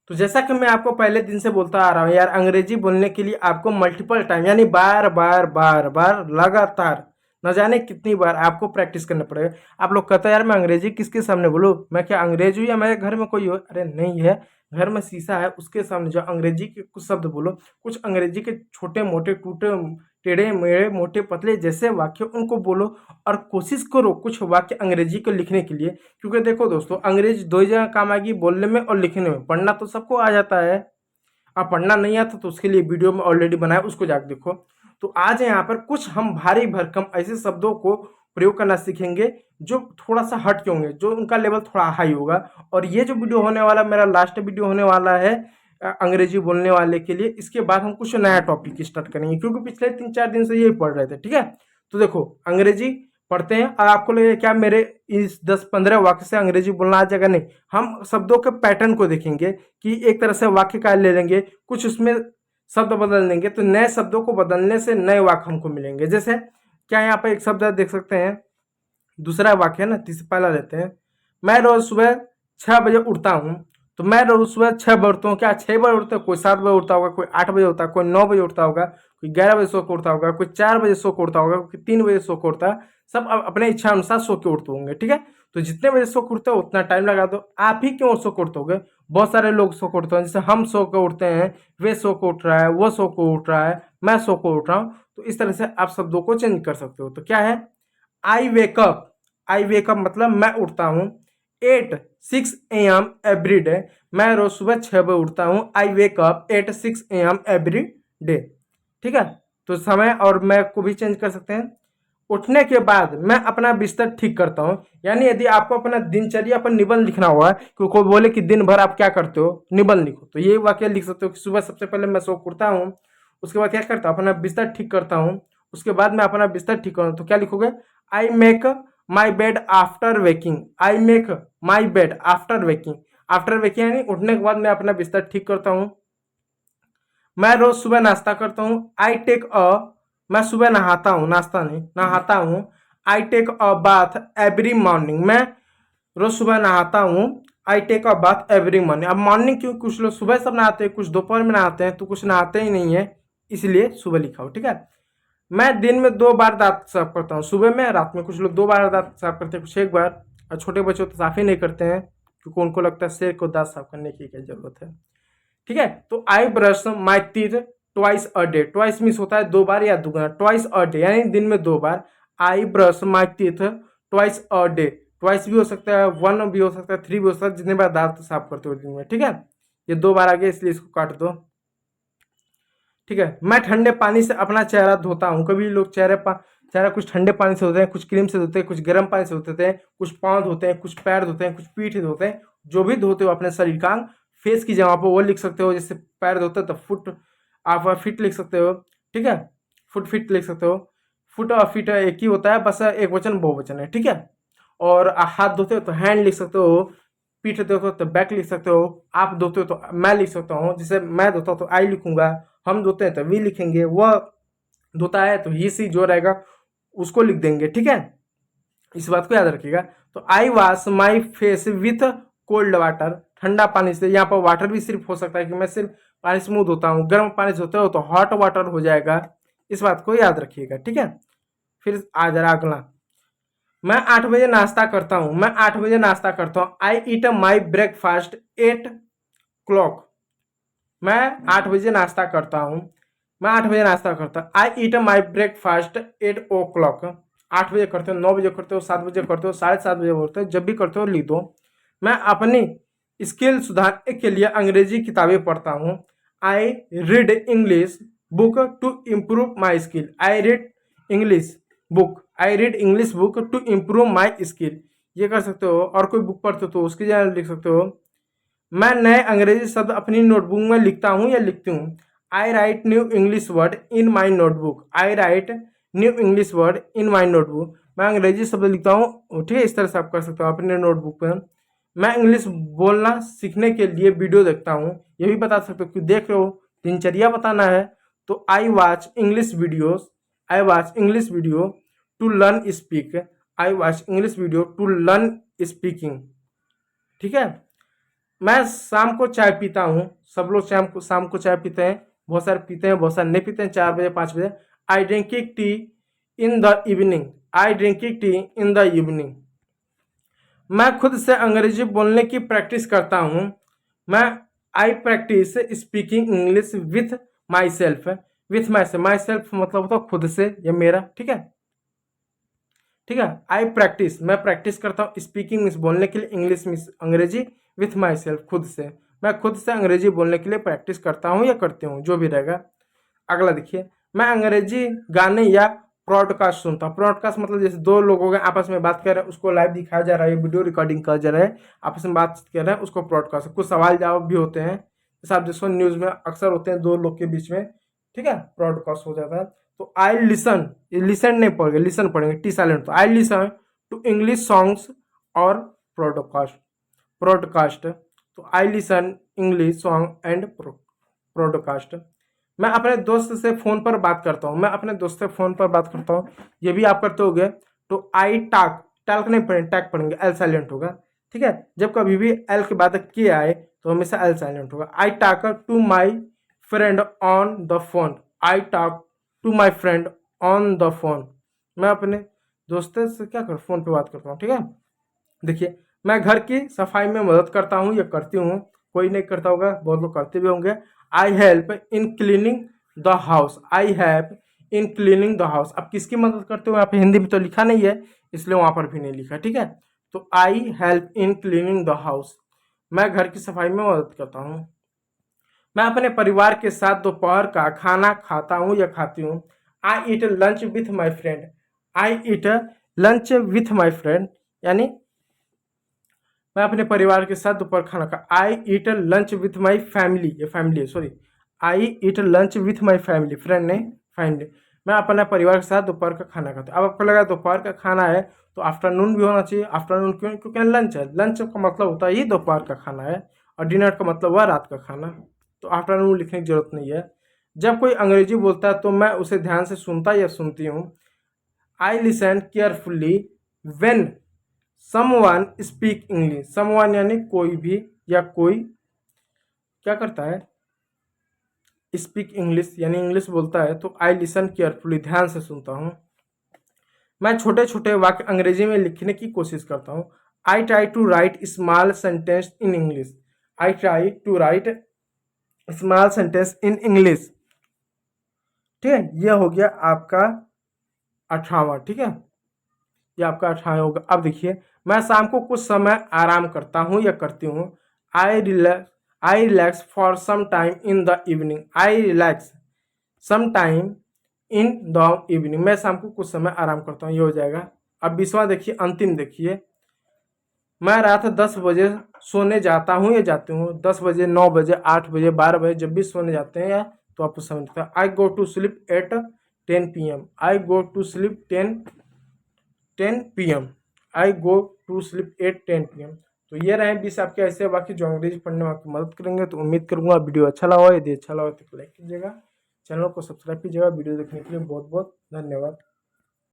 तो जैसा कि मैं आपको पहले दिन से बोलता आ रहा हूँ यार, अंग्रेजी बोलने के लिए आपको मल्टीपल टाइम यानी बार बार बार बार लगातार न जाने कितनी बार आपको प्रैक्टिस करना पड़ेगा। आप लोग कहते हैं यार मैं अंग्रेजी किसके सामने बोलूँ, मैं क्या अंग्रेज हूँ या मेरे घर में कोई हो? अरे नहीं है, घर में शीशा है उसके सामने जो अंग्रेजी के कुछ शब्द बोलो, कुछ अंग्रेजी के छोटे मोटे टूटे टेढ़े मेढ़े मोटे पतले जैसे वाक्य उनको बोलो और कोशिश करो कुछ वाक्य अंग्रेजी को लिखने के लिए। क्योंकि देखो दोस्तों, अंग्रेजी दो ही जगह काम आएगी, बोलने में और लिखने में। पढ़ना तो सबको आ जाता है, आप पढ़ना नहीं आता तो उसके लिए वीडियो में ऑलरेडी बनाया, उसको जाकर देखो। तो आज यहाँ पर कुछ हम भारी भरकम ऐसे शब्दों को प्रयोग करना सीखेंगे जो थोड़ा सा हट के होंगे, जो उनका लेवल थोड़ा हाई होगा। और ये जो वीडियो होने वाला मेरा लास्ट वीडियो होने वाला है अंग्रेजी बोलने वाले के लिए। इसके बाद हम कुछ नया टॉपिक स्टार्ट करेंगे, क्योंकि पिछले 3-4 दिन से यही पढ़ रहे थे। ठीक है, तो देखो अंग्रेजी पढ़ते हैं। और आपको लगेगा क्या मेरे इस 10-15 वाक्य से अंग्रेजी बोलना आ जाएगा? नहीं, हम शब्दों के पैटर्न को देखेंगे कि एक तरह से वाक्य का ले लेंगे, कुछ उसमें शब्द बदल देंगे, तो नए शब्दों को बदलने से नए वाक्य हमको मिलेंगे। जैसे क्या यहाँ पर एक शब्द देख सकते हैं, दूसरा वाक्य है ना, पहला लेते हैं। मैं रोज सुबह 6 बजे उठता हूँ। तो मैं रोज सुबह 6 बजे उठता हूँ। क्या 6 बजे उठता है? कोई 7 बजे उठता होगा, कोई 8 बजे उठता है, कोई 9 बजे उठता होगा, कोई 11 बजे सो के उठता होगा, कोई 4 बजे सो के उठता होगा, कोई 3 बजे सो के उठता है। सब अपने इच्छा अनुसार सो के उठते होंगे। ठीक है, तो जितने बजे सो के उठते हो उतना टाइम लगा दो। आप ही क्यों सो के उठते होगे? बहुत सारे लोग सो के उठते हैं, जैसे हम सो के उठते हैं, वे सो के उठ रहा है, वो सो के उठ रहा है, मैं सो के उठ रहा हूँ। तो इस तरह से आप शब्दों को चेंज कर सकते हो। तो क्या है? I wake up. आई वेकअप मतलब मैं उठता हूँ 8-6 AM एवरी डे। मैं रोज सुबह 6 बजे उठता हूँ। I wake up 8-6 AM every day. ठीक है, तो समय और मैं को भी चेंज कर सकते हैं। उठने के बाद मैं अपना बिस्तर ठीक करता हूँ। यानी यदि आपको अपना दिनचर्या पर निबंध लिखना हुआ है, कि कोई बोले कि दिन भर आप क्या करते हो, निबंध लिखो, तो ये वाक्य लिख सकते हो कि सुबह सबसे पहले मैं सो के उठता हूँ, उसके बाद क्या करता हूँ, अपना बिस्तर ठीक करता हूँ, उसके बाद मैं अपना बिस्तर ठीक करता हूँ। तो क्या लिखोगे? I make my bed after waking. I make my bed after waking. After waking यानी उठने के बाद मैं अपना बिस्तर ठीक करता हूँ। मैं रोज सुबह नाश्ता करता हूँ। आई टेक अ, मैं सुबह नहाता हूँ, नाश्ता नहीं, नहाता हूँ। I take a bath every morning. मैं रोज सुबह नहाता हूँ। I take a bath every morning. अब मॉर्निंग क्यों? कुछ लोग सुबह सब नहाते हैं, कुछ दोपहर में नहाते हैं, तो कुछ नहाते ही नहीं है, इसलिए सुबह लिखा हो। ठीक है, मैं दिन में 2 बार दांत साफ करता हूँ, सुबह में, रात में। कुछ लोग 2 बार दांत साफ करते हैं, कुछ 1 बार। और छोटे बच्चे तो साफ ही नहीं करते हैं, क्योंकि उनको लगता है शेर को दांत साफ करने की क्या जरूरत है। ठीक है, तो I brush my teeth twice a day. Twice means होता है 2 बार या दुगना, ट्वाइस अ डे यानी दिन में 2 बार। I brush my teeth twice a day. Twice भी हो सकता है, 1 भी हो सकता है, 3 भी हो सकता है, जितने बार दांत साफ करते हो दिन में। ठीक है, ये 2 बार आ गया इसलिए इसको काट दो। ठीक है, मैं ठंडे पानी से अपना चेहरा धोता हूँ। कभी लोग चेहरा कुछ ठंडे पानी से धोते हैं, कुछ क्रीम से धोते हैं, कुछ गर्म पानी से धोते हैं, कुछ पाँव धोते हैं, कुछ पैर धोते हैं, कुछ पीठ धोते हैं। जो भी धोते हो अपने शरीर का अंग, फेस की जगह पर वो लिख सकते हो। जैसे पैर धोते हो तो फुट, आप फिट लिख सकते हो। ठीक है, फुट फिट लिख सकते हो। फुट और फिट एक ही होता है, बस एक वचन बहुवचन है। ठीक है, और हाथ धोते हो तो हैंड लिख सकते हो, पीठ धोते हो तो बैक लिख सकते हो, आप धोते हो तो मैं लिख सकता हूँ। जैसे मैं धोता हूँ तो आई लिखूंगा, हम धोते हैं तो वी लिखेंगे, वह धोता है तो ही सी जो रहेगा उसको लिख देंगे। ठीक है, इस बात को याद रखिएगा। तो I wash my face with cold water. ठंडा पानी से, यहाँ पर वाटर भी सिर्फ हो सकता है कि मैं सिर्फ पानी से मुंह धोता हूँ। गर्म पानी से धोते हो तो हॉट वाटर हो जाएगा, इस बात को याद रखिएगा। ठीक है, फिर आ जरा अगला। मैं 8 बजे नाश्ता करता हूँ। मैं 8 बजे नाश्ता करता हूँ। I eat my breakfast 8 o'clock। मैं 8 बजे नाश्ता करता हूँ। मैं 8 बजे नाश्ता करता हूँ। I eat my breakfast 8 o'clock। 8 बजे करते हो, 9 बजे करते हो, 7 बजे करते हो, 7:30 बजे करते हो, जब भी करते हो लिख दो। मैं अपनी स्किल सुधारने के लिए अंग्रेजी किताबें पढ़ता हूँ। I read English book to improve my skill. I read English book. I read English book to improve my skill. ये कर सकते हो। और कोई बुक पढ़ते हो तो उसकी जगह लिख सकते हो। मैं नए अंग्रेजी शब्द अपनी नोटबुक में लिखता हूँ या लिखती हूँ। I write new English word in my notebook. I write new English word in my notebook. मैं अंग्रेजी शब्द लिखता हूँ। ठीक है, इस तरह से आप कर सकते हो अपने नोटबुक पर। मैं इंग्लिश बोलना सीखने के लिए वीडियो देखता हूँ। ये भी बता सकते हो कि देख रहे हो, दिनचर्या बताना है। तो I watch English videos. I watch English video to learn speak. I watch English video to learn speaking. ठीक है, मैं शाम को चाय पीता हूँ। सब लोग शाम को चाय पीते हैं, बहुत सारे पीते हैं, बहुत सारे नहीं पीते हैं 4 बजे 5 बजे। I drinking tea in the evening, I drinking tea in the evening. मैं खुद से अंग्रेजी बोलने की प्रैक्टिस करता हूँ। मैं I practice speaking English with myself. With myself मतलब होता है खुद से या मेरा, ठीक है, ठीक है। आई प्रैक्टिस, मैं प्रैक्टिस करता हूँ स्पीकिंग मीन्स बोलने के लिए, इंग्लिश मीन्स अंग्रेजी, विथ माई सेल्फ खुद से। मैं खुद से अंग्रेजी बोलने के लिए प्रैक्टिस करता हूँ या करती हूँ, जो भी रहेगा। अगला देखिए, मैं अंग्रेजी गाने या ब्रॉडकास्ट सुनता हूँ। ब्रॉडकास्ट मतलब जैसे दो लोग हो गए आपस में बात कर रहे हैं, उसको लाइव दिखाया जा रहा है, वीडियो रिकॉर्डिंग करा जा रहा है, आपस में बात कर रहे हैं, उसको ब्रॉडकास्ट। कुछ सवाल जवाब भी होते हैं, जैसे आप जिसको न्यूज़ में अक्सर होते हैं दो लोग के बीच में, ठीक है, ब्रॉडकास्ट हो जाता है। तो आई लिसन, ये लिसन नहीं पढ़ेंगे, लिसन पढ़ेंगे, टी साइलेंट। तो I listen to English songs और ब्रॉडकास्ट, ब्रॉडकास्ट। तो I listen English song and broadcast. मैं अपने दोस्त से फ़ोन पर बात करता हूँ, मैं अपने दोस्त से फ़ोन पर बात करता हूँ, ये भी आप करते होगे। तो आई टाक, टाक नहीं पढ़ेंगे, टैक पढ़ेंगे, एल साइलेंट होगा, ठीक है। जब कभी भी एल के बाद के आए तो हमेशा एल साइलेंट होगा। I talk to my friend on the phone, I talk to my friend on the phone. मैं अपने दोस्त से क्या कर फ़ोन पे बात करता हूँ, ठीक है। देखिए, मैं घर की सफाई में मदद करता हूँ या करती हूँ, कोई नहीं करता होगा, बहुत लोग करते भी होंगे। I help in cleaning the house, I help in cleaning the house. अब किसकी मदद करते हो, यहाँ पे हिंदी में तो लिखा नहीं है, इसलिए वहाँ पर भी नहीं लिखा, ठीक है। तो I help in cleaning the house, मैं घर की सफाई में मदद करता हूँ। मैं अपने परिवार के साथ दोपहर का खाना खाता हूँ या खाती हूँ। I eat lunch with my friend, I eat lunch with my friend, यानी मैं अपने परिवार के साथ दोपहर खाना खा। I eat lunch with my family, ये फैमिली है, sorry. I eat lunch with my family, friend नहीं, फैमिली। मैं अपना परिवार के साथ दोपहर का खाना खाता हूँ। अब आपको लगा दोपहर का खाना है तो आफ्टरनून भी होना चाहिए। आफ्टरनून क्यों, क्योंकि लंच है, लंच का मतलब होता है ये दोपहर का खाना है, और डिनर का मतलब हुआ रात का खाना। तो आफ्टरनून लिखने की जरूरत नहीं है। जब कोई अंग्रेजी बोलता है तो मैं उसे ध्यान से सुनता या सुनती हूँ। I listen carefully when someone speak English, someone यानी कोई भी या कोई क्या करता है, स्पीक इंग्लिश यानी इंग्लिश बोलता है, तो आई लिसन केयरफुली, ध्यान से सुनता हूँ। मैं छोटे छोटे वाक्य अंग्रेजी में लिखने की कोशिश करता हूँ। I try to write small sentence in English, I try to write small sentence in English, ठीक है। यह हो गया आपका 18वां, ठीक है, ये आपका 18वां होगा। अब देखिए, मैं शाम को कुछ समय आराम करता हूँ या करती हूँ। I relax for some time in the evening, I relax some time in the evening, मैं शाम को कुछ समय आराम करता हूँ, ये हो जाएगा। अब 20वां देखिए, अंतिम देखिए, मैं रात 10 बजे सोने जाता हूँ या जाती हूँ। 10 बजे, 9 बजे, 8 बजे, 12 बजे, जब भी सोने जाते हैं या तो आपको समझ आता है। I go to sleep at 10 PM, I go to sleep 10 PM, I go to sleep at 10 PM। तो ये रहे 20 आपके ऐसे वाक्य जो अंग्रेजी पढ़ने में आपकी मदद करेंगे। तो उम्मीद करूंगा वीडियो अच्छा लगा हो, यदि अच्छा लगा तो लाइक कीजिएगा, चैनल को सब्सक्राइब कीजिएगा। वीडियो देखने के लिए बहुत बहुत धन्यवाद।